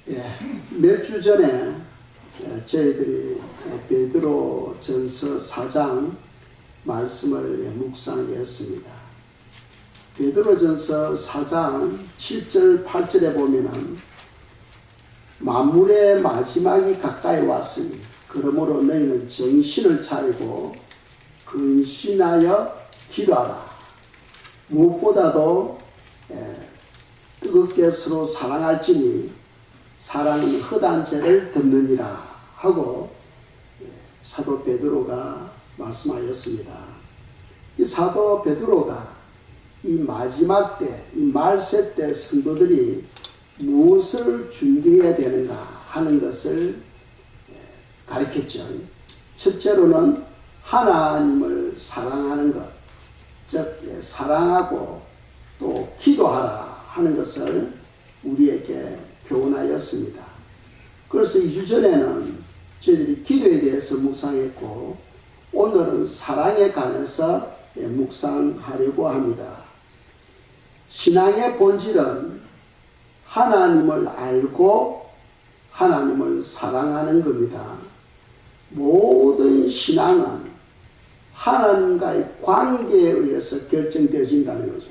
몇 주 전에 저희들이 베드로전서 4장 말씀을 묵상했습니다. 베드로전서 4장 7절 8절에 보면은 만물의 마지막이 가까이 왔으니 그러므로 너희는 정신을 차리고 근신하여 기도하라. 무엇보다도 뜨겁게 서로 사랑할지니 사랑은 헛한 죄를 덮느니라 하고 사도 베드로가 말씀하였습니다. 이 사도 베드로가 이 마지막 때, 이 말세 때 성도들이 무엇을 준비해야 되는가 하는 것을 가르쳤죠. 첫째로는 하나님을 사랑하는 것, 즉 사랑하고 또 기도하라 하는 것을 우리에게 교훈하였습니다. 그래서 2주 전에는 저희들이 기도에 대해서 묵상했고 오늘은 사랑에 관해서 묵상하려고 합니다. 신앙의 본질은 하나님을 알고 하나님을 사랑하는 겁니다. 모든 신앙은 하나님과의 관계에 의해서 결정되어진다는 거죠.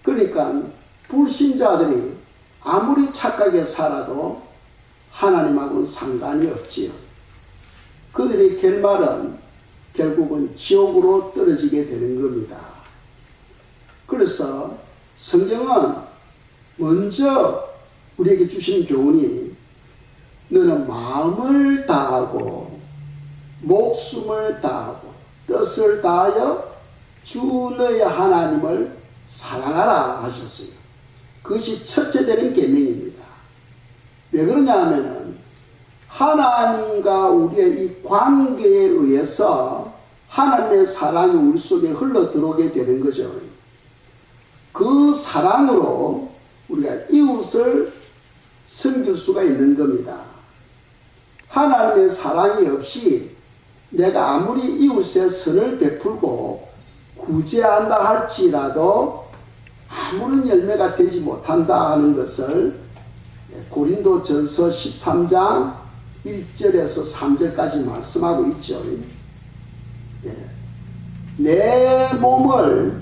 그러니까 불신자들이 아무리 착하게 살아도 하나님하고는 상관이 없지요. 그들의 결말은 결국은 지옥으로 떨어지게 되는 겁니다. 그래서 성경은 먼저 우리에게 주시는 교훈이 너는 마음을 다하고 목숨을 다하고 뜻을 다하여 주 너의 하나님을 사랑하라 하셨어요. 그것이 첫째 되는 계명입니다. 왜 그러냐 하면은 하나님과 우리의 이 관계에 의해서 하나님의 사랑이 우리 속에 흘러 들어오게 되는 거죠. 그 사랑으로 우리가 이웃을 섬길 수가 있는 겁니다. 하나님의 사랑이 없이 내가 아무리 이웃의 선을 베풀고 구제한다 할지라도 아무런 열매가 되지 못한다 하는 것을 고린도전서 13장 1절에서 3절까지 말씀하고 있죠. 내 몸을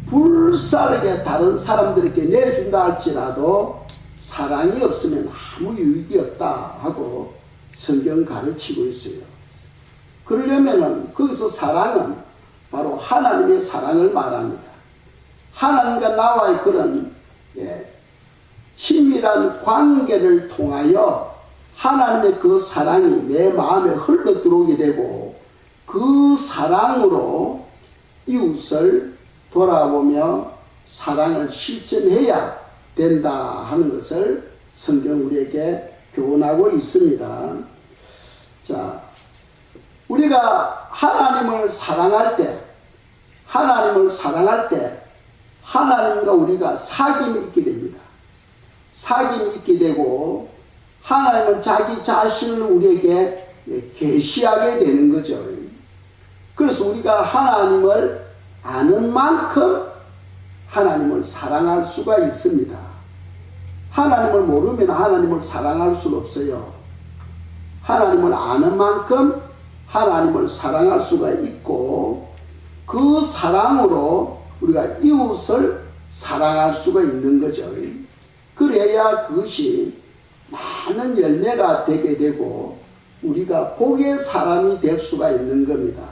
불사르게 다른 사람들에게 내준다 할지라도 사랑이 없으면 아무 유익이 없다 하고 성경 가르치고 있어요. 그러려면은 거기서 사랑은 바로 하나님의 사랑을 말합니다. 하나님과 나와의 그런 친밀한 관계를 통하여 하나님의 그 사랑이 내 마음에 흘러 들어오게 되고 그 사랑으로 이웃을 돌아보며 사랑을 실천해야 된다 하는 것을 성경 우리에게 교훈하고 있습니다. 자, 우리가 하나님을 사랑할 때 하나님과 우리가 사귐이 있게 됩니다. 사귐이 있게 되고 하나님은 자기 자신을 우리에게 계시하게 되는 거죠. 그래서 우리가 하나님을 아는 만큼 하나님을 사랑할 수가 있습니다. 하나님을 모르면 하나님을 사랑할 수가 없어요. 하나님을 아는 만큼 하나님을 사랑할 수가 있고 그 사랑으로 우리가 이웃을 사랑할 수가 있는 거죠. 그래야 그것이 많은 열매가 되게 되고 우리가 복의 사람이 될 수가 있는 겁니다.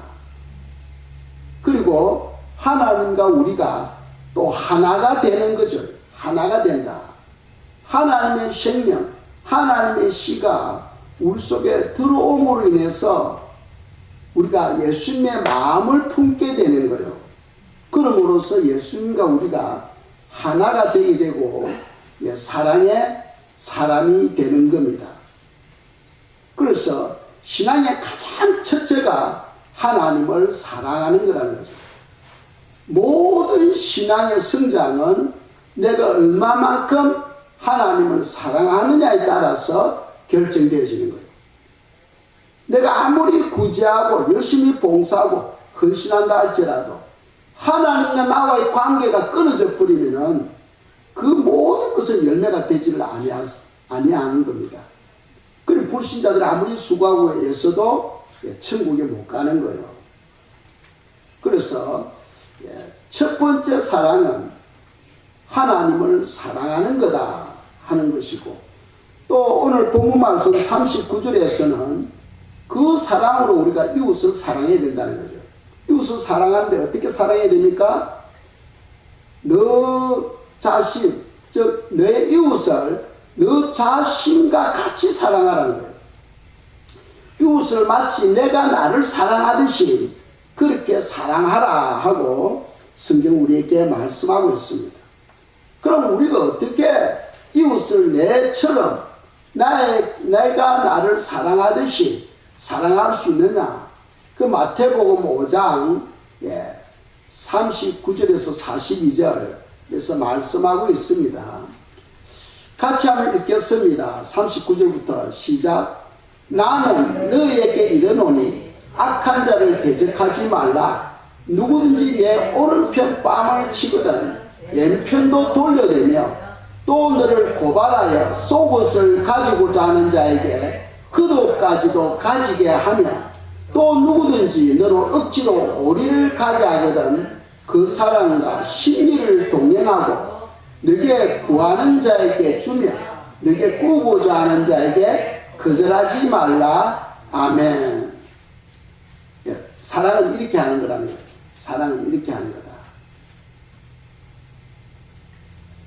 그리고 하나님과 우리가 또 하나가 되는 거죠. 하나가 된다. 하나님의 생명, 하나님의 씨가 우리 속에 들어옴으로 인해서 우리가 예수님의 마음을 품게 되는 거예요. 그럼으로써 예수님과 우리가 하나가 되게 되고 사랑의 사람이 되는 겁니다. 그래서 신앙의 가장 첫째가 하나님을 사랑하는 거라는 거죠. 모든 신앙의 성장은 내가 얼마만큼 하나님을 사랑하느냐에 따라서 결정되어지는 거예요. 내가 아무리 구제하고 열심히 봉사하고 헌신한다 할지라도 하나님과 나와의 관계가 끊어져 버리면은 그 모든 것은 열매가 되지를 아니하는 겁니다. 그리고 불신자들이 아무리 수고하고 애써도 천국에 못 가는 거예요. 그래서 첫 번째 사랑은 하나님을 사랑하는 거다 하는 것이고, 또 오늘 본문 말씀 39절에서는 그 사랑으로 우리가 이웃을 사랑해야 된다는 거죠. 이웃을 사랑하는데 어떻게 사랑해야 됩니까? 너 자신, 즉 내 이웃을 너 자신과 같이 사랑하라는 거예요. 이웃을 마치 내가 나를 사랑하듯이 그렇게 사랑하라 하고 성경 우리에게 말씀하고 있습니다. 그럼 우리가 어떻게 이웃을 내처럼 내가 나를 사랑하듯이 사랑할 수 있느냐? 그 마태복음 5장 39절에서 42절에서 말씀하고 있습니다. 같이 한번 읽겠습니다. 39절부터 시작. 나는 너희에게 이르노니 악한 자를 대적하지 말라. 누구든지 내 오른편 뺨을 치거든 왼편도 돌려대며 또 너를 고발하여 속옷을 가지고자 하는 자에게 겉옷까지도 가지게 하며 또 누구든지 너로 억지로 오리를 가게 하거든 그 사람과 심리를 동행하고 너게 구하는 자에게 주며 너게 꾸고자 하는 자에게 거절하지 말라. 아멘. 사랑은 이렇게 하는 거라는 거예요. 사랑은 이렇게 하는 거다.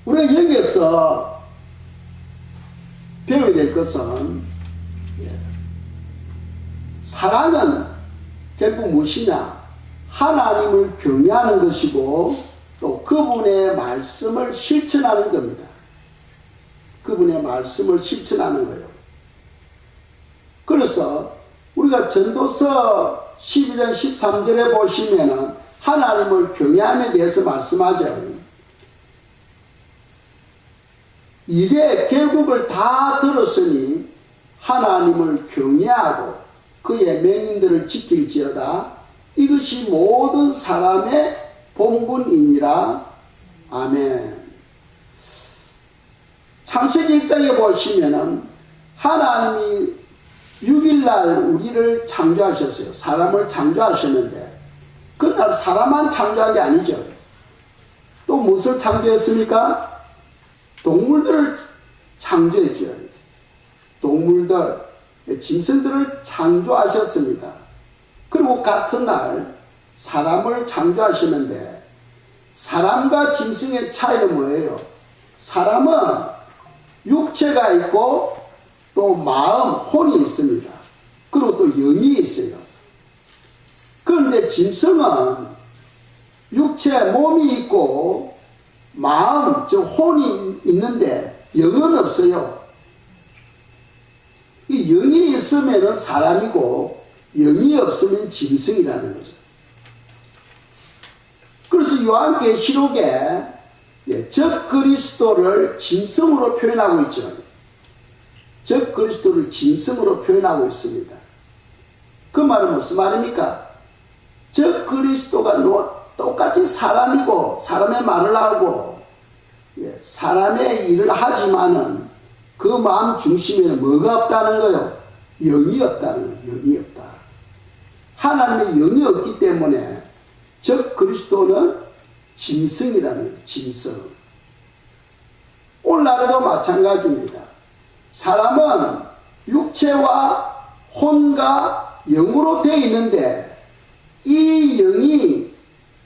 우리가 여기에서 배워야 될 것은 사랑은 결국 무엇이냐? 하나님을 경외하는 것이고 또 그분의 말씀을 실천하는 겁니다. 그분의 말씀을 실천하는 거예요. 그래서 우리가 전도서 12장 13절에 보시면은 하나님을 경외함에 대해서 말씀하죠. 이래 결국을 다 들었으니 하나님을 경외하고 그의 명령들을 지킬지어다. 이것이 모든 사람의 본분이니라. 아멘. 창세기 1장에 보시면은 하나님이 6일날 우리를 창조하셨어요. 사람을 창조하셨는데 그날 사람만 창조한 게 아니죠. 또 무엇을 창조했습니까? 동물들을 창조했죠. 동물들, 짐승들을 창조하셨습니다. 그리고 같은 날 사람을 창조하시는데 사람과 짐승의 차이는 뭐예요? 사람은 육체가 있고 또 마음, 혼이 있습니다. 그리고 또 영이 있어요. 그런데 짐승은 육체, 몸이 있고 마음, 즉 혼이 있는데 영은 없어요. 이 영이 있으면 사람이고 영이 없으면 짐승이라는 거죠. 그래서 요한계시록에 적 그리스도를 짐승으로 표현하고 있죠. 적 그리스도를 짐승으로 표현하고 있습니다. 그 말은 무슨 말입니까? 적 그리스도가 똑같이 사람이고 사람의 말을 하고 사람의 일을 하지만은 그 마음 중심에는 뭐가 없다는 거예요? 영이 없다는 거예요. 영이 없다. 하나님의 영이 없기 때문에 적 그리스도는 짐승이라는 거예요. 짐승. 오늘날에도 마찬가지입니다. 사람은 육체와 혼과 영으로 되어 있는데 이 영이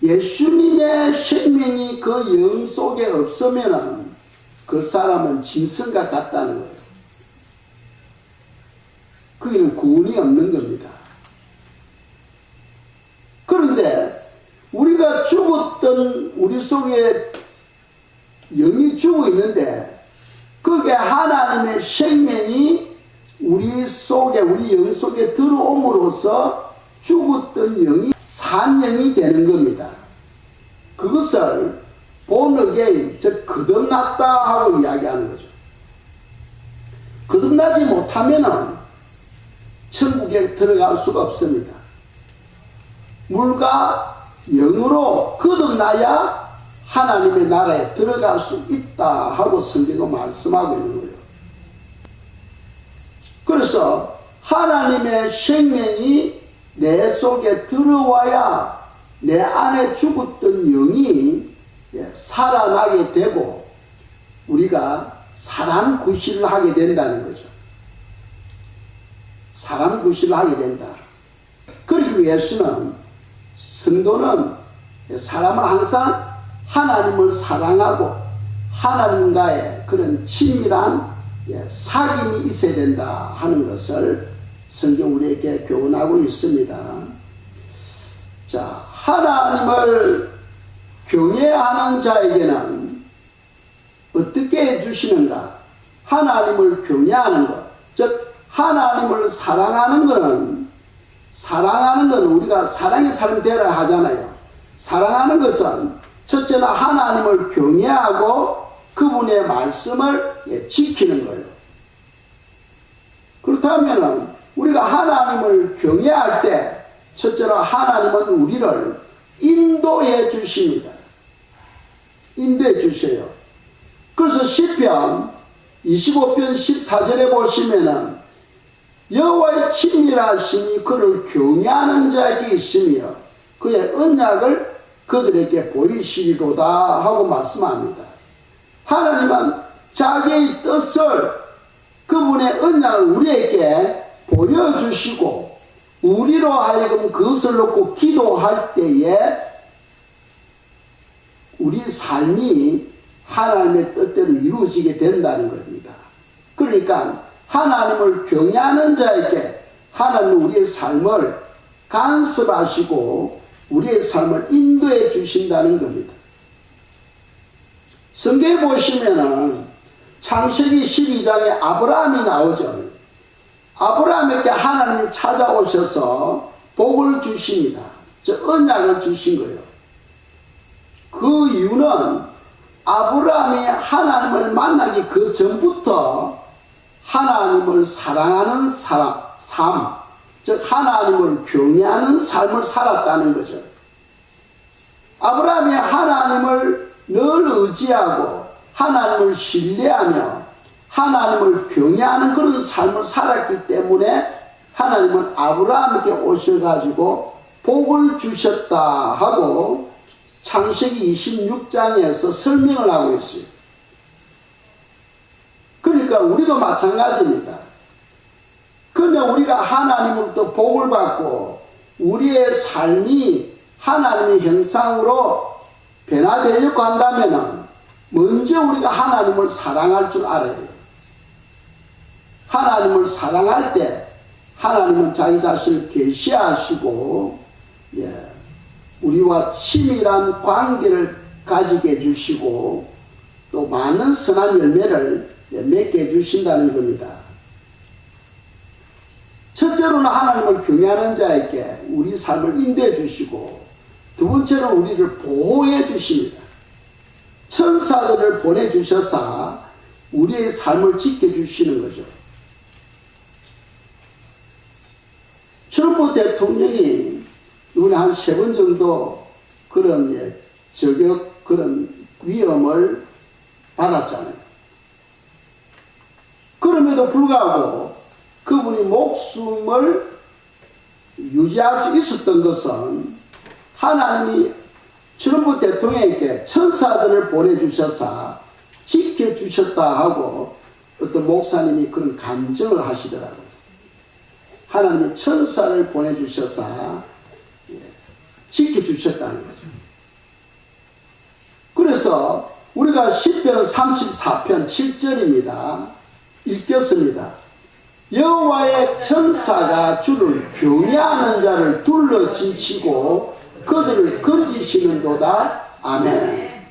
예수님의 생명이 그 영 속에 없으면 그 사람은 짐승과 같다는 거예요. 거기는 구원이 없는 겁니다. 그런데 우리가 죽었던 우리 속에 영이 죽어 있는데 그게 하나님의 생명이 우리 속에, 우리 영 속에 들어옴으로써 죽었던 영이 산 영이 되는 겁니다. 그것을 본어게인, 즉 거듭났다 하고 이야기하는 거죠. 거듭나지 못하면은 천국에 들어갈 수가 없습니다. 물과 영으로 거듭나야 하나님의 나라에 들어갈 수 있다 하고 성경은 말씀하고 있는 거예요. 그래서 하나님의 생명이 내 속에 들어와야 내 안에 죽었던 영이 살아나게 되고 우리가 사람 구실을 하게 된다는 거죠. 사람 구실을 하게 된다. 그러기 위해서는 성도는 사람을 항상 하나님을 사랑하고 하나님과의 그런 친밀한 사귐이 있어야 된다 하는 것을 성경 우리에게 교훈하고 있습니다. 자, 하나님을 경외하는 자에게는 어떻게 해주시는가? 하나님을 경외하는 것, 즉 하나님을 사랑하는 것은 우리가 사랑의 사람 되라 하잖아요. 사랑하는 것은 첫째는 하나님을 경외하고 그분의 말씀을 지키는 거예요. 그렇다면 우리가 하나님을 경외할 때 첫째로 하나님은 우리를 인도해 주십니다. 인도해 주셔요. 그래서 시편 25편 14절에 보시면은 여호와의 친밀하심이 그를 경외하는 자에게 있으며 그의 언약을 그들에게 보이시리로다 하고 말씀합니다. 하나님은 자기의 뜻을 그분의 언약을 우리에게 보여주시고 우리로 하여금 그것을 놓고 기도할 때에 우리 삶이 하나님의 뜻대로 이루어지게 된다는 겁니다. 그러니까 하나님을 경외하는 자에게 하나님은 우리의 삶을 간섭하시고 우리의 삶을 인도해 주신다는 겁니다. 성경에 보시면은 창세기 12장에 아브라함이 나오죠. 아브라함에게 하나님이 찾아오셔서 복을 주십니다. 즉 언약을 주신 거예요. 그 이유는 아브라함이 하나님을 만나기 그 전부터 하나님을 사랑하는 삶, 즉 하나님을 경외하는 삶을 살았다는 거죠. 아브라함이 하나님을 늘 의지하고 하나님을 신뢰하며 하나님을 경외하는 그런 삶을 살았기 때문에 하나님은 아브라함에게 오셔가지고 복을 주셨다 하고 창세기 26장에서 설명을 하고 있어요. 그러니까 우리도 마찬가지입니다. 그러면 우리가 하나님으로부터 복을 받고 우리의 삶이 하나님의 형상으로 변화되려고 한다면 먼저 우리가 하나님을 사랑할 줄 알아야 돼요. 하나님을 사랑할 때 하나님은 자기 자신을 계시하시고 우리와 친밀한 관계를 가지게 해주시고 또 많은 선한 열매를 맺게 해주신다는 겁니다. 첫째로는 하나님을 경외하는 자에게 우리 삶을 인도해 주시고 두 번째로는 우리를 보호해 주십니다. 천사들을 보내주셔서 우리의 삶을 지켜주시는 거죠. 트럼프 대통령이 이번에 한 3번 정도 그런 저격 그런 위험을 받았잖아요. 그럼에도 불구하고 그분이 목숨을 유지할 수 있었던 것은 하나님이 트럼프 대통령에게 천사들을 보내주셔서 지켜주셨다 하고 어떤 목사님이 그런 간증을 하시더라고요. 하나님이 천사를 보내주셔서 지켜주셨다는 거죠. 그래서 우리가 시편 34편 7절입니다. 읽겠습니다. 여호와의 천사가 주를 경외하는 자를 둘러 진치고 그들을 건지시는도다. 아멘.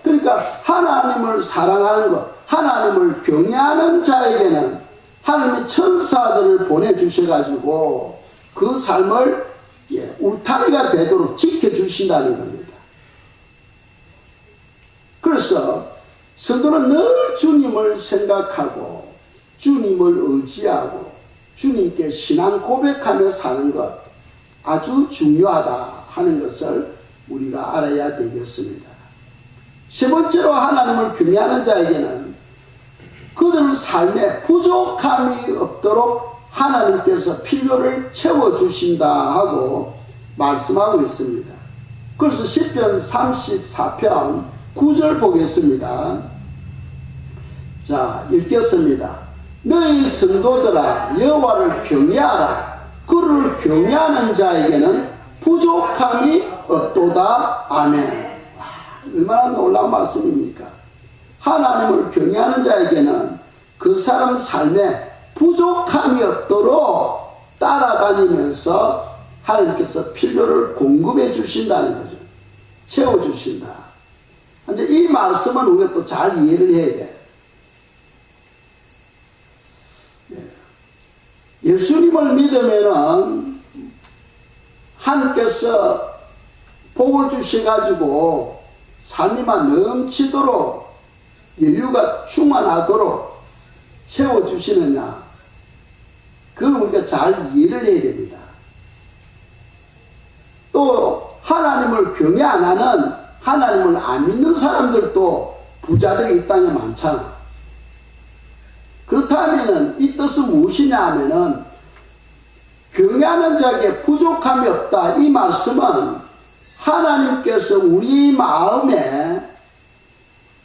그러니까 하나님을 사랑하는 것, 하나님을 경외하는 자에게는 하나님이 천사들을 보내주셔가지고 그 삶을 울타리가 되도록 지켜주신다는 겁니다. 그래서 성도는 늘 주님을 생각하고 주님을 의지하고 주님께 신앙 고백하며 사는 것 아주 중요하다 하는 것을 우리가 알아야 되겠습니다. 세 번째로 하나님을 경외하는 자에게는 그들 삶에 부족함이 없도록 하나님께서 필요를 채워주신다 하고 말씀하고 있습니다. 그래서 시편 34편 9절 보겠습니다. 자, 읽겠습니다. 너희 성도들아 여호와를 경외하라. 그를 경외하는 자에게는 부족함이 없도다. 아멘. 얼마나 놀라운 말씀입니까? 하나님을 경외하는 자에게는 그 사람 삶에 부족함이 없도록 따라다니면서 하나님께서 필요를 공급해 주신다는 거죠. 채워주신다. 이제 이 말씀은 우리가 또 잘 이해를 해야 돼. 예수님을 믿으면은 하나님께서 복을 주셔가지고 삶이만 넘치도록 여유가 충만하도록 채워주시느냐, 그걸 우리가 잘 이해를 해야 됩니다. 또 하나님을 경외 안 하는, 하나님을 안 믿는 사람들도 부자들이 이 땅에 많잖아. 그렇다면 이 뜻은 무엇이냐 하면은 경외하는 자에게 부족함이 없다. 이 말씀은 하나님께서 우리 마음에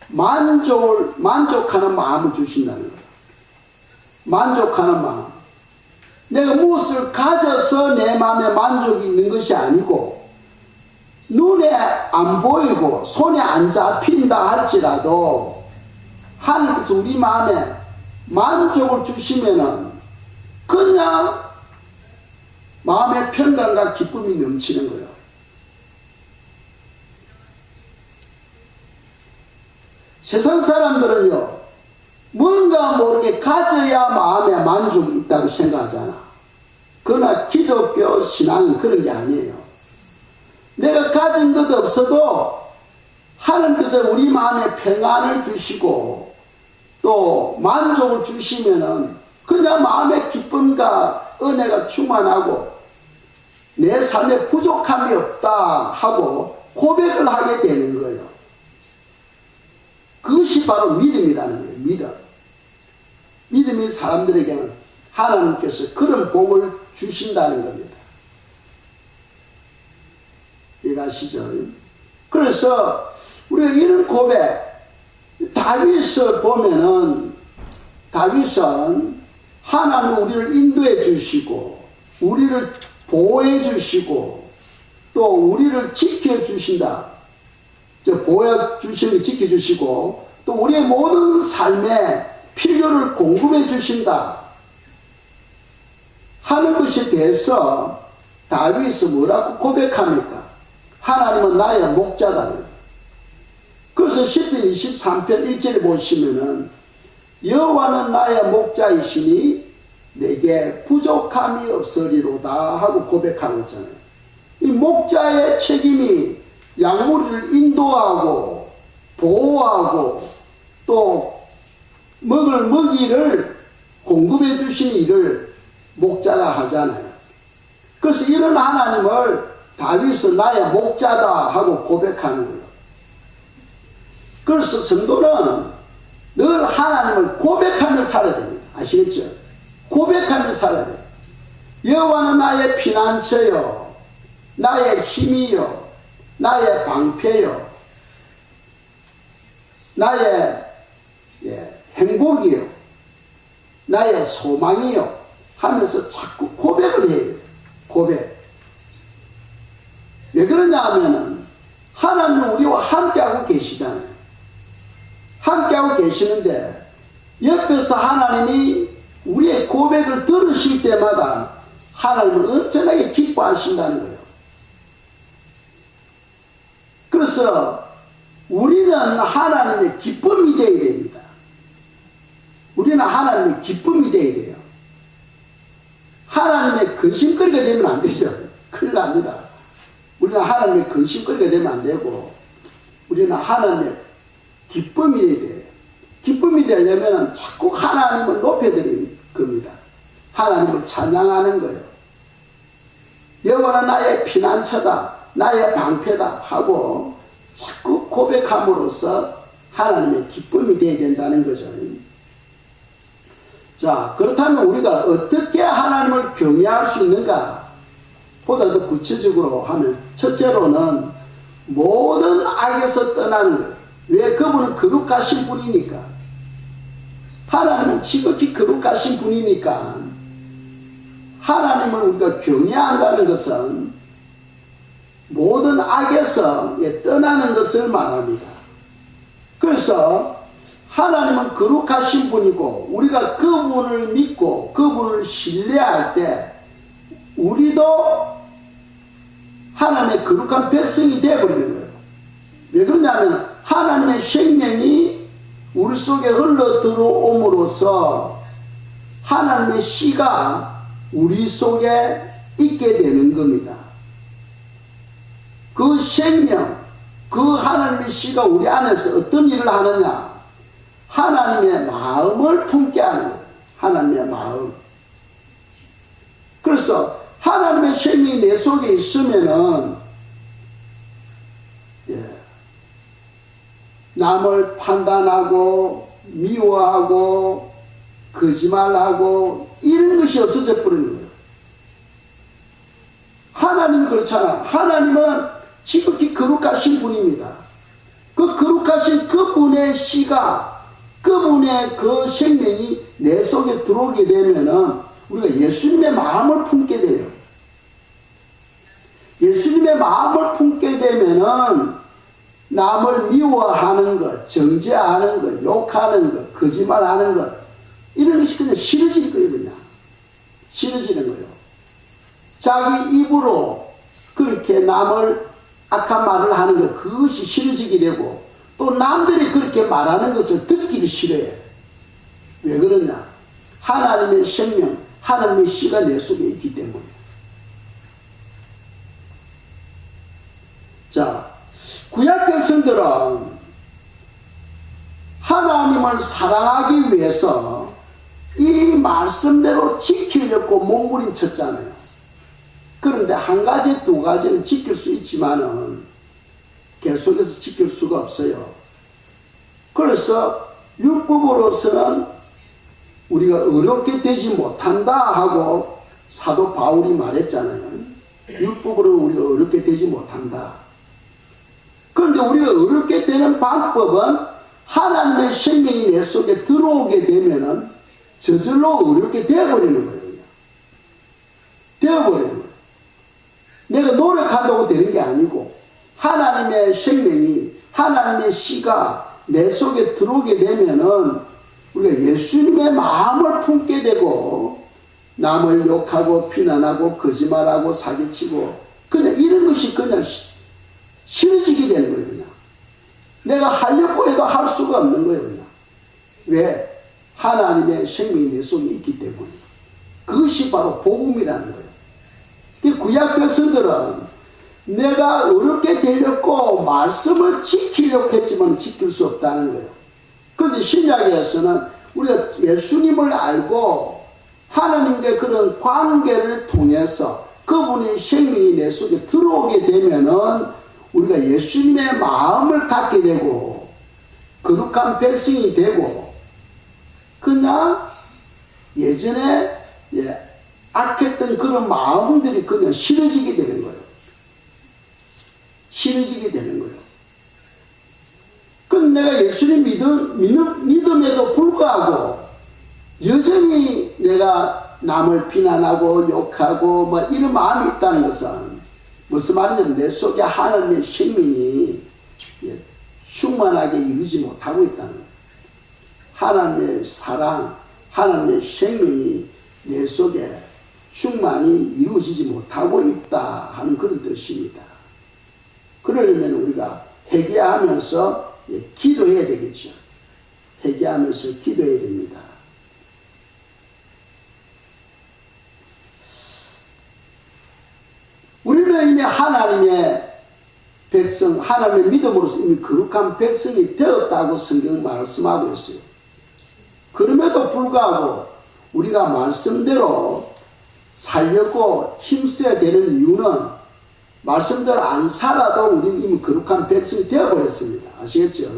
만족하는 마음을 주신다는 거예요. 만족하는 마음. 내가 무엇을 가져서 내 마음에 만족이 있는 것이 아니고, 눈에 안 보이고 손에 안 잡힌다 할지라도 하나님께서 우리 마음에 만족을 주시면은 그냥 마음의 평강과 기쁨이 넘치는 거예요. 세상 사람들은요, 뭔가 모르게 가져야 마음에 만족이 있다고 생각하잖아. 그러나 기독교 신앙은 그런 게 아니에요. 내가 가진 것 없어도 하나님께서 우리 마음에 평안을 주시고 또 만족을 주시면은 그냥 마음의 기쁨과 은혜가 충만하고 내 삶에 부족함이 없다 하고 고백을 하게 되는 거예요. 그것이 바로 믿음이라는 거예요. 믿음. 믿음이 사람들에게는 하나님께서 그런 복을 주신다는 겁니다. 이해가시죠? 그래서 우리가 이런 고백, 다윗을 보면은 다윗은 하나님 우리를 인도해 주시고 우리를 보호해 주시고 또 우리를 지켜 주신다. 보호해 주시고 지켜 주시고 또 우리의 모든 삶에 필요를 공급해 주신다 하는 것에 대해서 다윗은 뭐라고 고백합니까? 하나님은 나의 목자다. 그래서 시편 23편 1절에 보시면은 여호와는 나의 목자이시니 내게 부족함이 없으리로다 하고 고백하고 있잖아요. 이 목자의 책임이 양무리를 인도하고 보호하고 또 먹을 먹이를 공급해 주신 일을 목자가 하잖아요. 그래서 이런 하나님을 다윗은 나의 목자다 하고 고백하는 거예요. 그래서 성도는 늘 하나님을 고백하며 살아야 됩니다. 아시겠죠? 고백하며 살아야 돼요. 여호와는 나의 피난처요, 나의 힘이요, 나의 방패요, 나의 행복이요, 나의 소망이요 하면서 자꾸 고백을 해요. 고백. 왜 그러냐 하면은 하나님은 우리와 함께하고 계시잖아요. 함께하고 계시는데 옆에서 하나님이 우리의 고백을 들으실 때마다 하나님은 엄청나게 기뻐하신다는 거예요. 그래서 우리는 하나님의 기쁨이 되어야 됩니다. 우리는 하나님의 기쁨이 되어야 돼요. 하나님의 근심거리가 되면 안 되죠. 큰일 납니다. 우리는 하나님의 근심거리가 되면 안 되고 우리는 하나님의 기쁨이 되어야 돼요. 기쁨이 되려면 자꾸 하나님을 높여드리는 겁니다. 하나님을 찬양하는 거예요. 여호와는 나의 피난처다, 나의 방패다 하고 자꾸 고백함으로써 하나님의 기쁨이 되어야 된다는 거죠. 자, 그렇다면 우리가 어떻게 하나님을 경외할 수 있는가? 보다 더 구체적으로 하면 첫째로는 모든 악에서 떠나는 거예요. 왜? 그분은 거룩하신 분이니까. 하나님은 지극히 거룩하신 분이니까 하나님을 우리가 경외한다는 것은 모든 악에서 떠나는 것을 말합니다. 그래서 하나님은 거룩하신 분이고 우리가 그분을 믿고 그분을 신뢰할 때 우리도 하나님의 거룩한 백성이 되어버리는 거예요. 왜 그러냐면 하나님의 생명이 우리 속에 흘러 들어옴으로써 하나님의 씨가 우리 속에 있게 되는 겁니다. 그 생명, 그 하나님의 씨가 우리 안에서 어떤 일을 하느냐? 하나님의 마음을 품게 하는 거예요. 하나님의 마음. 그래서 하나님의 생명이 내 속에 있으면은 남을 판단하고 미워하고 거짓말하고 이런 것이 없어져 버리는 거예요. 하나님은 그렇잖아. 하나님은 지극히 거룩하신 분입니다. 그 거룩하신 그분의 씨가 그분의 그 생명이 내 속에 들어오게 되면은 우리가 예수님의 마음을 품게 돼요. 예수님의 마음을 품게 되면은 남을 미워하는 것, 정죄하는 것, 욕하는 것, 거짓말하는 것 이런 것이 그냥 싫어질 거예요. 그냥 싫어지는 거예요. 자기 입으로 그렇게 남을 악한 말을 하는 것 그것이 싫어지게 되고 또 남들이 그렇게 말하는 것을 듣기를 싫어해요. 왜 그러냐? 하나님의 생명, 하나님의 씨가 내 속에 있기 때문에. 자, 구약 백성들은 하나님을 사랑하기 위해서 이 말씀대로 지키려고 몸부림쳤잖아요. 그런데 한 가지, 두 가지는 지킬 수 있지만은 계속해서 지킬 수가 없어요. 그래서 율법으로서는 우리가 어렵게 되지 못한다 하고 사도 바울이 말했잖아요. 율법으로는 우리가 어렵게 되지 못한다. 그런데 우리가 어렵게 되는 방법은 하나님의 생명이 내 속에 들어오게 되면은 저절로 어렵게 되어버리는 거예요. 되어버리는 거예요. 내가 노력한다고 되는 게 아니고 하나님의 생명이 하나님의 씨가 내 속에 들어오게 되면은 우리가 예수님의 마음을 품게 되고 남을 욕하고 비난하고 거짓말하고 사기치고 그냥 이런 것이 그냥 싫어지게 되는 거예요. 그냥 내가 하려고 해도 할 수가 없는 거예요. 그냥 왜? 하나님의 생명이 내 속에 있기 때문에. 그것이 바로 복음이라는 거예요. 구약 백성들은 내가 어렵게 되려고 말씀을 지키려고 했지만 지킬 수 없다는 거예요. 그런데 신약에서는 우리가 예수님을 알고 하나님과의 그런 관계를 통해서 그분의 생명이 내 속에 들어오게 되면은 우리가 예수님의 마음을 갖게 되고 거룩한 백성이 되고 그냥 예전에 악했던 그런 마음들이 그냥 싫어지게 되는 거예요. 싫어지게 되는 거예요. 그럼 내가 예수님 믿음에도 불구하고 여전히 내가 남을 비난하고 욕하고 뭐 이런 마음이 있다는 것은 무슨 말이냐면 내 속에 하나님의 생명이 충만하게 이루지 못하고 있다는 거예요. 하나님의 사랑, 하나님의 생명이 내 속에 충만히 이루어지지 못하고 있다 하는 그런 뜻입니다. 그러려면 우리가 회개하면서 기도해야 되겠죠. 회개하면서 기도해야 됩니다. 우리는 이미 하나님의 백성, 하나님의 믿음으로서 이미 거룩한 백성이 되었다고 성경은 말씀하고 있어요. 그럼에도 불구하고 우리가 말씀대로 살려고 힘써야 되는 이유는 말씀대로 안 살아도 우리는 이미 거룩한 백성이 되어버렸습니다. 아시겠죠?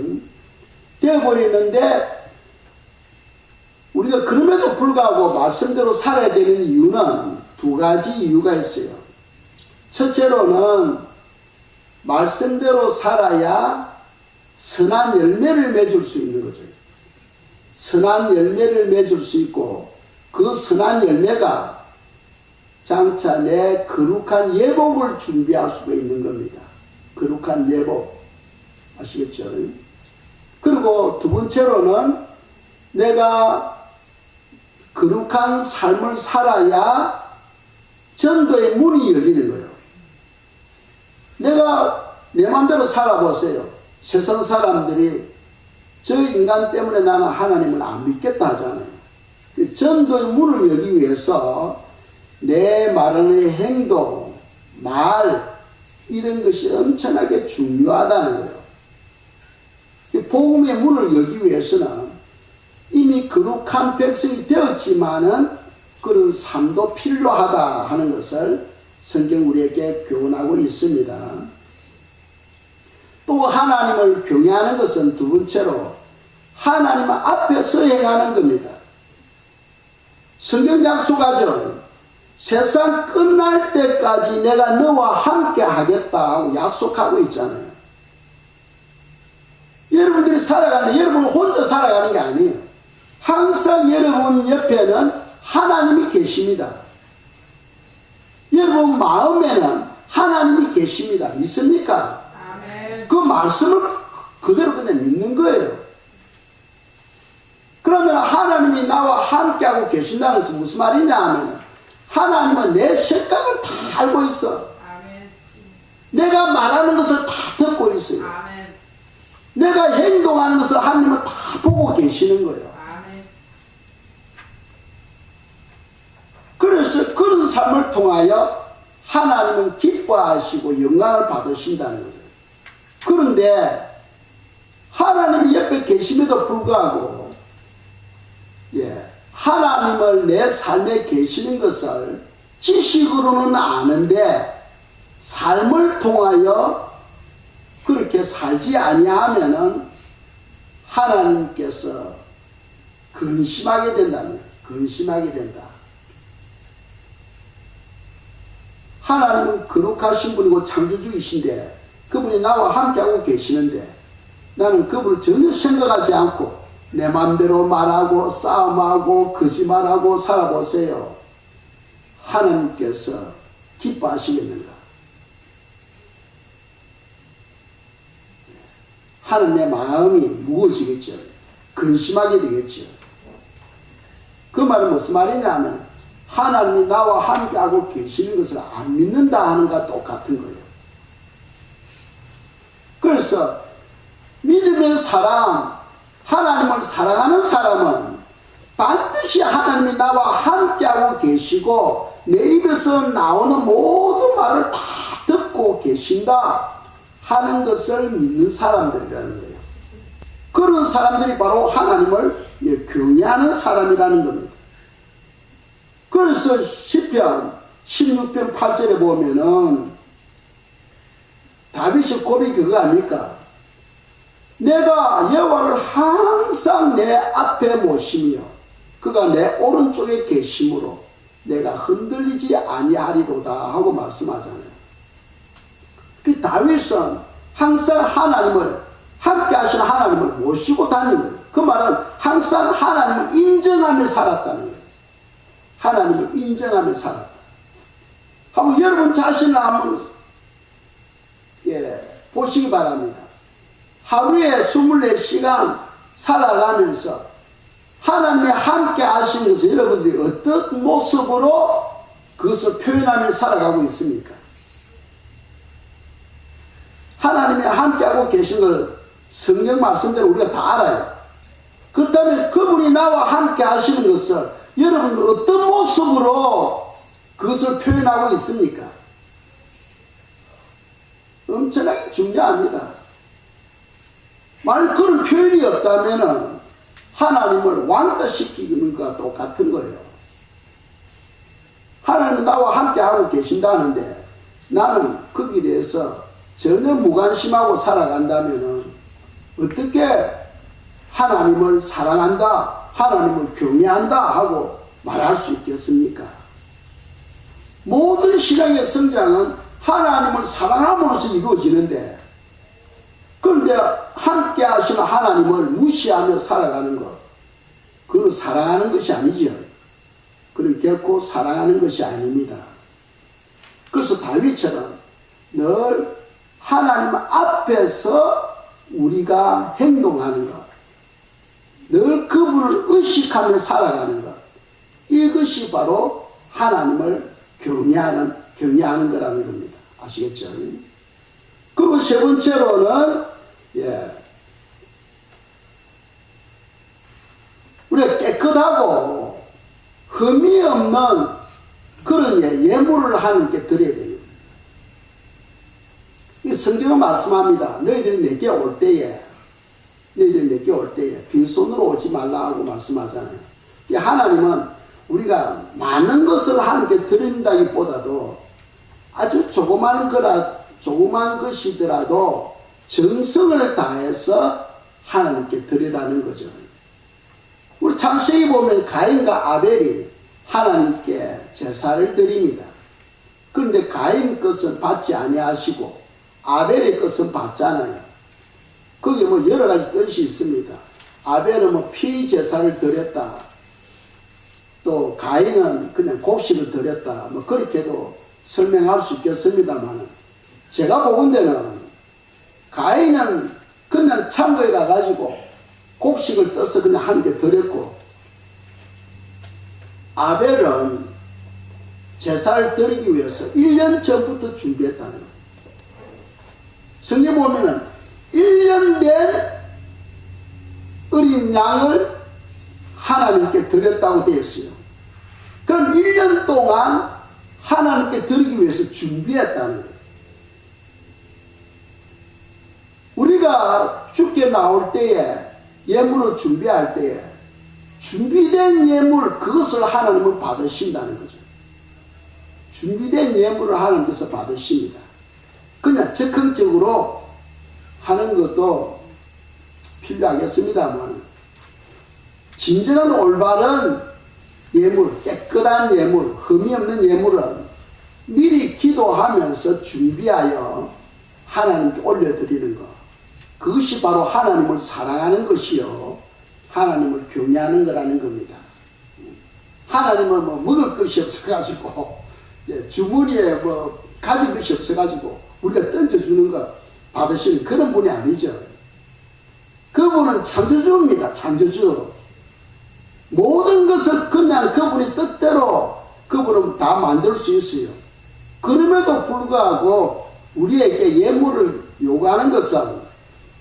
되어버리는데 우리가 그럼에도 불구하고 말씀대로 살아야 되는 이유는 두 가지 이유가 있어요. 첫째로는 말씀대로 살아야 선한 열매를 맺을 수 있는 거죠. 선한 열매를 맺을 수 있고 그 선한 열매가 장차 내 거룩한 예복을 준비할 수가 있는 겁니다. 거룩한 예복. 아시겠죠? 그리고 두 번째로는 내가 거룩한 삶을 살아야 전도의 문이 열리는 거예요. 내가 내 마음대로 살아보세요. 세상 사람들이 저 인간 때문에 나는 하나님을 안 믿겠다 하잖아요. 전도의 문을 열기 위해서 내 말의 행동, 말 이런 것이 엄청나게 중요하다는 거예요. 복음의 문을 열기 위해서는 이미 거룩한 백성이 되었지만은 그런 삶도 필요하다 하는 것을 성경 우리에게 교훈하고 있습니다. 또 하나님을 경외하는 것은 두 번째로 하나님 앞에서 행하는 겁니다. 성경 약속하죠. 세상 끝날 때까지 내가 너와 함께 하겠다고 약속하고 있잖아요. 여러분들이 살아가는데 여러분 혼자 살아가는 게 아니에요. 항상 여러분 옆에는 하나님이 계십니다. 여러분 마음에는 하나님이 계십니다. 믿습니까? 아멘. 그 말씀을 그대로 그냥 믿는 거예요. 그러면 하나님이 나와 함께하고 계신다는 것은 무슨 말이냐 하면 하나님은 내 생각을 다 알고 있어. 아멘. 내가 말하는 것을 다 듣고 있어요. 아멘. 내가 행동하는 것을 하나님은 다 보고 계시는 거예요. 아멘. 그래서 그런 삶을 통하여 하나님은 기뻐하시고 영광을 받으신다는 거예요. 그런데 하나님이 옆에 계심에도 불구하고 하나님을 내 삶에 계시는 것을 지식으로는 아는데 삶을 통하여 그렇게 살지 아니하면은 하나님께서 근심하게 된다는 거예요. 근심하게 된다. 하나님은 거룩하신 분이고 창조주이신데 그분이 나와 함께하고 계시는데 나는 그분을 전혀 생각하지 않고 내 마음대로 말하고 싸움하고 거짓말하고 살아보세요. 하나님께서 기뻐하시겠는가? 하나님의 마음이 무거워지겠죠. 근심하게 되겠죠. 그 말은 무슨 말이냐면 하나님이 나와 함께하고 계시는 것을 안 믿는다 하는 것과 똑같은 거예요. 그래서 믿음의 사람, 하나님을 사랑하는 사람은 반드시 하나님이 나와 함께하고 계시고 내 입에서 나오는 모든 말을 다 듣고 계신다 하는 것을 믿는 사람들이라는 거예요. 그런 사람들이 바로 하나님을 경외하는 사람이라는 겁니다. 그래서 시편 16편 8절에 보면은 다윗의 고백이 그거 아닙니까? 내가 여호와를 항상 내 앞에 모시며 그가 내 오른쪽에 계심으로 내가 흔들리지 아니하리로다 하고 말씀하잖아요. 그 다윗은 항상 하나님을 함께 하시는 하나님을 모시고 다니는 거예요. 그 말은 항상 하나님을 인정하며 살았다는 거예요. 하나님을 인정하며 살았다. 한번 여러분 자신을 한번 보시기 바랍니다. 하루에 24시간 살아가면서 하나님이 함께 하시는 것을 여러분들이 어떤 모습으로 그것을 표현하며 살아가고 있습니까? 하나님이 함께하고 계신 걸 성경 말씀대로 우리가 다 알아요. 그렇다면 그분이 나와 함께 하시는 것을 여러분은 어떤 모습으로 그것을 표현하고 있습니까? 엄청나게 중요합니다. 만약 그런 표현이 없다면 하나님을 완화시키는 것과 똑같은 거예요. 하나님은 나와 함께 하고 계신다는데 나는 거기에 대해서 전혀 무관심하고 살아간다면은 어떻게 하나님을 사랑한다, 하나님을 경외한다 하고 말할 수 있겠습니까? 모든 신앙의 성장은 하나님을 사랑함으로써 이루어지는데, 그런데 함께 하시는 하나님을 무시하며 살아가는 것, 그건 사랑하는 것이 아니죠. 그건 결코 사랑하는 것이 아닙니다. 그래서 다윗처럼 늘 하나님 앞에서 우리가 행동하는 것, 늘 그분을 의식하며 살아가는 것, 이것이 바로 하나님을 경외하는 거라는 겁니다. 아시겠죠? 그리고 세 번째로는 우리가 깨끗하고 흠이 없는 그런 예물을 하나님께 드려야 됩니다. 이 성경은 말씀합니다. 너희들이 내게 올 때에 빈손으로 오지 말라고 말씀하잖아요. 하나님은 우리가 많은 것을 하나님께 드린다기보다도 아주 조그만 것이더라도 정성을 다해서 하나님께 드리라는 거죠. 우리 창세기 보면 가인과 아벨이 하나님께 제사를 드립니다. 그런데 가인 것은 받지 아니하시고 아벨의 것은 받잖아요. 거기에 여러 가지 뜻이 있습니다. 아벨은 피 제사를 드렸다. 또 가인은 그냥 곡식을 드렸다. 그렇게도 설명할 수 있겠습니다만, 제가 보건대는 가인은 그냥 창고에 가가지고 곡식을 떠서 그냥 하나님께 드렸고, 아벨은 제사를 드리기 위해서 1년 전부터 준비했다는 거예요. 성경 보면은 1년 된 어린 양을 하나님께 드렸다고 되어 있어요. 그럼 1년 동안 하나님께 드리기 위해서 준비했다는 거예요. 우리가 죽게 나올 때에 예물을 준비할 때에 준비된 예물, 그것을 하나님은 받으신다는 거죠. 준비된 예물을 하나님께서 받으십니다. 그냥 적극적으로 하는 것도 필요하겠습니다만, 진정한 올바른 예물, 깨끗한 예물, 흠이 없는 예물은 미리 기도하면서 준비하여 하나님께 올려드리는 것, 그것이 바로 하나님을 사랑하는 것이요 하나님을 경외하는 거라는 겁니다. 하나님은 먹을 것이 없어가지고 주머니에 가진 것이 없어가지고 우리가 던져주는 것 받으시는 그런 분이 아니죠. 그분은 창조주입니다. 창조주. 모든 것을 그냥 그분의 뜻대로 그분은 다 만들 수 있어요. 그럼에도 불구하고 우리에게 예물을 요구하는 것은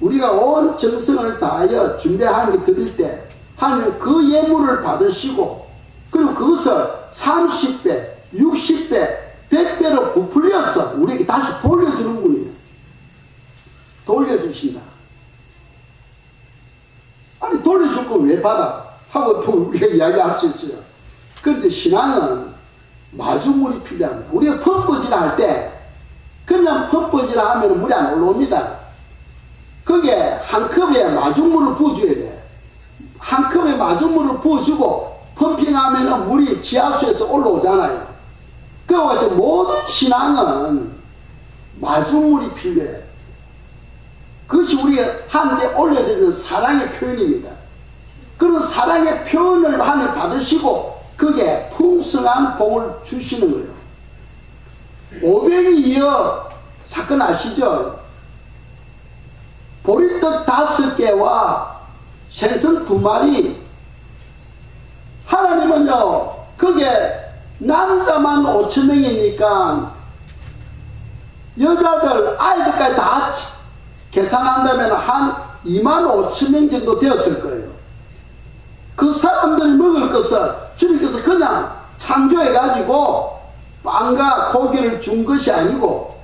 우리가 온 정성을 다하여 준비하는 게 드릴 때 하나님은 그 예물을 받으시고, 그리고 그것을 30배, 60배, 100배로 부풀려서 우리에게 다시 돌려주는 분이에요. 돌려주신다. 아니 돌려줄 거 왜 받아? 하고 또 우리가 이야기할 수 있어요. 그런데 신앙은 마주물이 필요합니다. 우리가 펌퍼질 할 때 그냥 펌퍼질 하면 물이 안 올라옵니다. 거기에 한 컵에 마중물을 부어줘야 돼. 한 컵에 마중물을 부어주고 펌핑하면 물이 지하수에서 올라오잖아요. 그와 같이 모든 신앙은 마중물이 필요해. 그것이 우리가 함께 올려드리는 사랑의 표현입니다. 그런 사랑의 표현을 하나님 받으시고 그게 풍성한 복을 주시는 거예요. 502여 사건 아시죠? 보리떡 5개와 생선 2마리. 하나님은요, 그게 남자만 5,000명이니까 여자들, 아이들까지 다 계산한다면 한 25,000명 정도 되었을 거예요. 그 사람들이 먹을 것을 주님께서 그냥 창조해가지고 빵과 고기를 준 것이 아니고,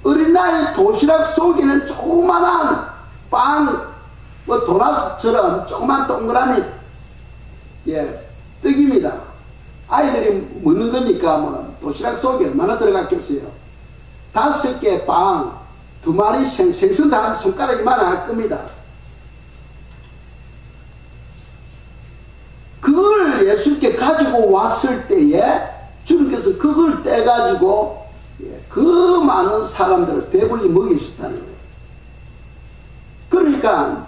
어린아이 도시락 속에는 조그만한 빵, 도넛처럼 조그만 동그라미 떡입니다. 아이들이 먹는 거니까 도시락 속에 얼마나 들어갔겠어요. 5개 빵, 2마리 생선 다 손가락 이만한 할 겁니다. 그걸 예수께 가지고 왔을 때에 주님께서 그걸 떼가지고 그 많은 사람들을 배불리 먹이셨다는 거예요. 그러니까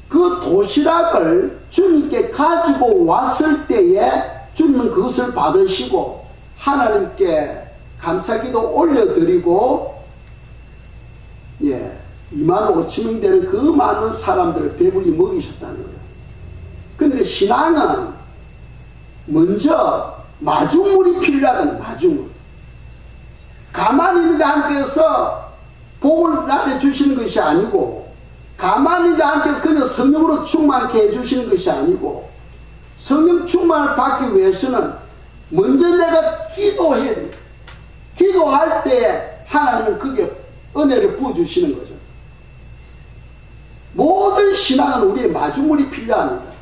그 도시락을 주님께 가지고 왔을 때에 주님은 그것을 받으시고 하나님께 감사기도 올려드리고 25,000명 되는 그 많은 사람들을 배불리 먹이셨다는 거예요. 그런데 신앙은 먼저 마중물이 필요하다는 마중물. 가만히 있는데 하나님께서 복을 나를 주시는 것이 아니고, 가만히 있는데 하나님께서 그냥 성령으로 충만케 해주시는 것이 아니고, 성령 충만을 받기 위해서는 먼저 내가 기도해야 돼요. 기도할 때 하나님은 그게 은혜를 부어주시는 거죠. 모든 신앙은 우리의 마중물이 필요합니다.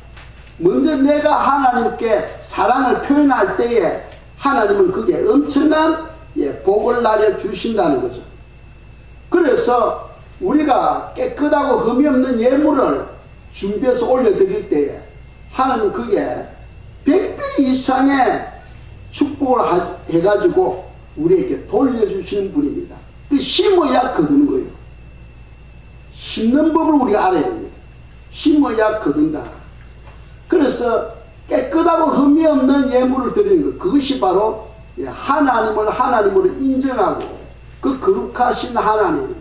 먼저 내가 하나님께 사랑을 표현할 때에 하나님은 그게 엄청난 복을 나려 주신다는 거죠. 그래서 우리가 깨끗하고 흠이 없는 예물을 준비해서 올려드릴 때에 하나님은 그게 100배 이상의 축복을 해가지고 우리에게 돌려주시는 분입니다. 그 심어야 거두는 거예요. 심는 법을 우리가 알아야 됩니다. 심어야 거둔다. 그래서 깨끗하고 흠이 없는 예물을 드리는 것, 그것이 바로 하나님을 하나님으로 인정하고 그 거룩하신 하나님,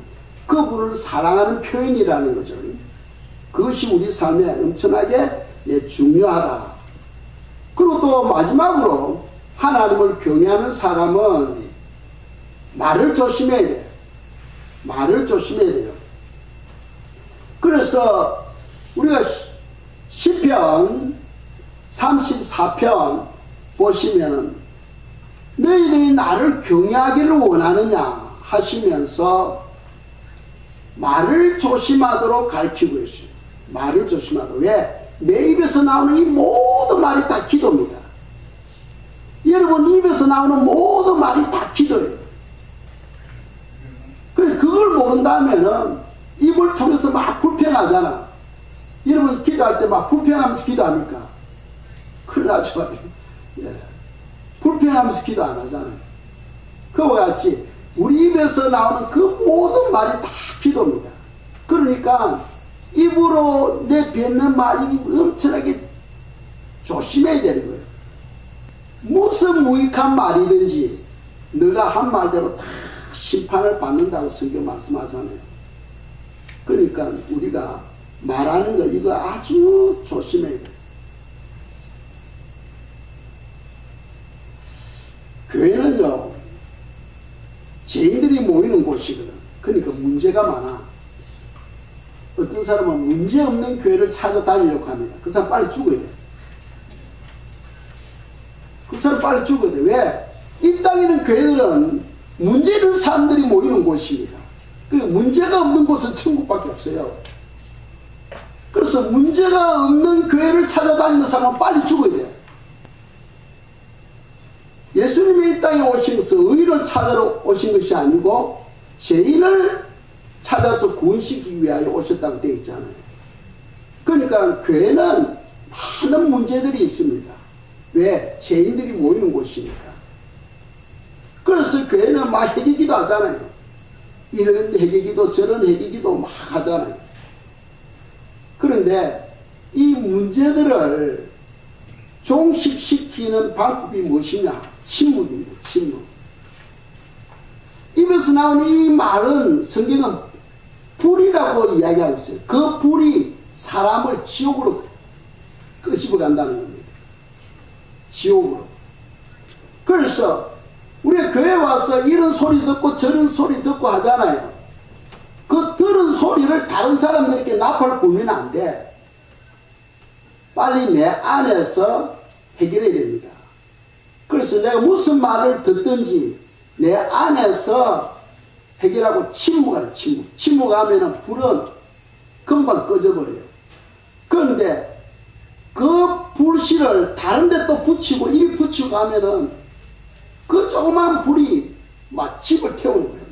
그분을 사랑하는 표현이라는 거죠. 그것이 우리 삶에 엄청나게 중요하다. 그리고 또 마지막으로 하나님을 경외하는 사람은 말을 조심해야 돼요. 말을 조심해야 돼요. 그래서 우리가 시편 34편 보시면은 너희들이 나를 경외하기를 원하느냐 하시면서 말을 조심하도록 가르치고 있어요. 말을 조심하도록. 왜? 내 입에서 나오는 이 모든 말이 다 기도입니다. 여러분 입에서 나오는 모든 말이 다 기도예요. 그걸 모른다면은 입을 통해서 막 불평하잖아. 여러분 기도할 때 막 불평하면서 기도합니까? 큰일 나죠. 불평하면서 기도 안 하잖아요. 그와 같이 우리 입에서 나오는 그 모든 말이 다 기도입니다. 그러니까 입으로 내뱉는 말이 엄청나게 조심해야 되는 거예요. 무슨 무익한 말이든지 너가 한 말대로 다 심판을 받는다고 성경 말씀하잖아요. 그러니까 우리가 말하는 거 이거 아주 조심해야 돼요. 교회는요 죄인들이 모이는 곳이거든. 그러니까 문제가 많아. 어떤 사람은 문제없는 교회를 찾아다니려고 합니다. 그 사람 빨리 죽어야 돼. 그 사람 빨리 죽어야 돼. 왜? 이 땅에 있는 교회들은 문제 있는 사람들이 모이는 곳입니다. 그 문제가 없는 곳은 천국밖에 없어요. 그래서 문제가 없는 교회를 찾아다니는 사람은 빨리 죽어야 돼요. 예수님이 이 땅에 오신 것은 의인을 찾으러 오신 것이 아니고 죄인을 찾아서 구원시키기 위하여 오셨다고 되어 있잖아요. 그러니까 교회는 많은 문제들이 있습니다. 왜? 죄인들이 모이는 곳이니까. 그래서 교회는 막 회개기도 하잖아요. 이런 회개기도 저런 회개기도 막 하잖아요. 그런데 이 문제들을 종식시키는 방법이 무엇이냐? 침묵입니다. 침묵. 입에서 나오는 이 말은 성경은 불이라고 이야기하고 있어요. 그 불이 사람을 지옥으로 끄집어 간다는 겁니다. 지옥으로. 그래서 우리가 교회 와서 이런 소리 듣고 저런 소리 듣고 하잖아요. 그 들은 소리를 다른 사람들에게 나팔 불면 안 돼. 빨리 내 안에서 해결해야 됩니다. 그래서 내가 무슨 말을 듣든지 내 안에서 해결하고 침묵하는 침묵. 침묵하면 불은 금방 꺼져버려요. 그런데 그 불씨를 다른 데 또 붙이고 이리 붙이고 하면은 그 조그만 불이 막 집을 태우는 거예요.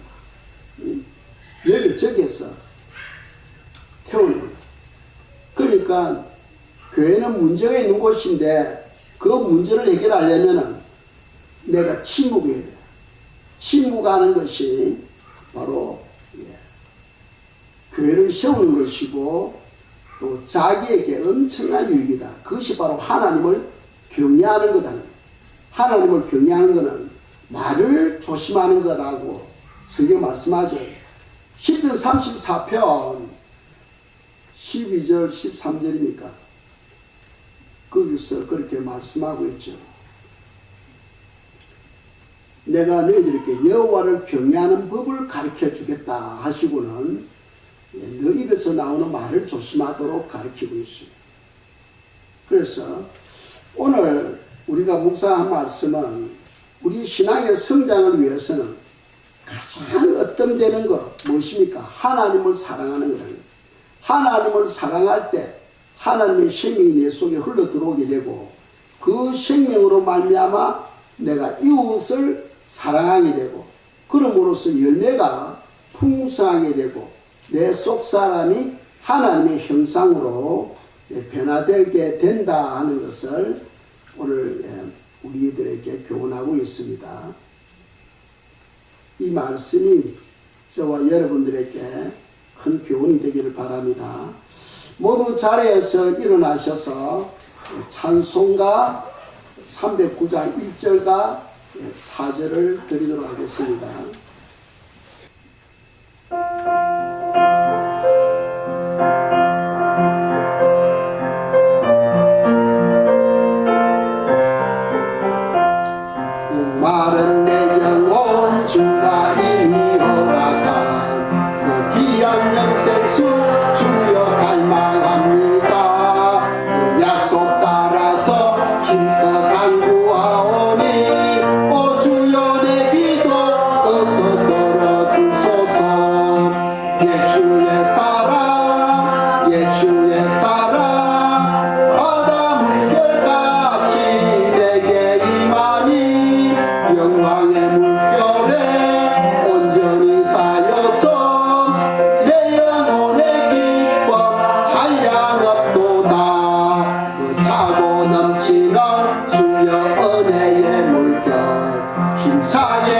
여기저기에서 태우는 거예요. 그러니까 교회는 문제가 있는 곳인데 그 문제를 해결하려면 내가 침묵해야 돼. 침묵하는 것이 바로 교회를 세우는 것이고 또 자기에게 엄청난 유익이다. 그것이 바로 하나님을 경외하는 거다. 하나님을 경외하는 것은 말을 조심하는 거라고 성경 말씀하죠. 시편 34편 12절 13절이니까 거기서 그렇게 말씀하고 있죠. 내가 너희들에게 여호와를 경외하는 법을 가르쳐 주겠다 하시고는 너 입에서 나오는 말을 조심하도록 가르치고 있어요. 그래서 오늘 우리가 묵상한 말씀은 우리 신앙의 성장을 위해서는 가장 어떤되는 것 무엇입니까? 하나님을 사랑하는 거예요. 하나님을 사랑할 때 하나님의 생명이 내 속에 흘러 들어오게 되고 그 생명으로 말미암아 내가 이웃을 사랑하게 되고 그럼으로써 열매가 풍성하게 되고 내 속 사람이 하나님의 형상으로 변화되게 된다 하는 것을 오늘 우리들에게 교훈하고 있습니다. 이 말씀이 저와 여러분들에게 큰 교훈이 되기를 바랍니다. 모두 자리에서 일어나셔서 찬송가 309장 1절과 4절을 드리도록 하겠습니다. 마른 내 영혼 주가 이미 허락한 그 귀한 영생수 주여 갈망합니다. 그 약속 따라서 힘써 간구하오니 오 주여 내 기도 어서 들어주소서. 예수의 사랑 예수의 사랑 바다 물결같이 내게 임하니 영광의 물결에 온전히 쌓여서 내 영혼의 기쁨 한량 없도다. 그 차고 넘치는 주여 은혜의 물결 힘차게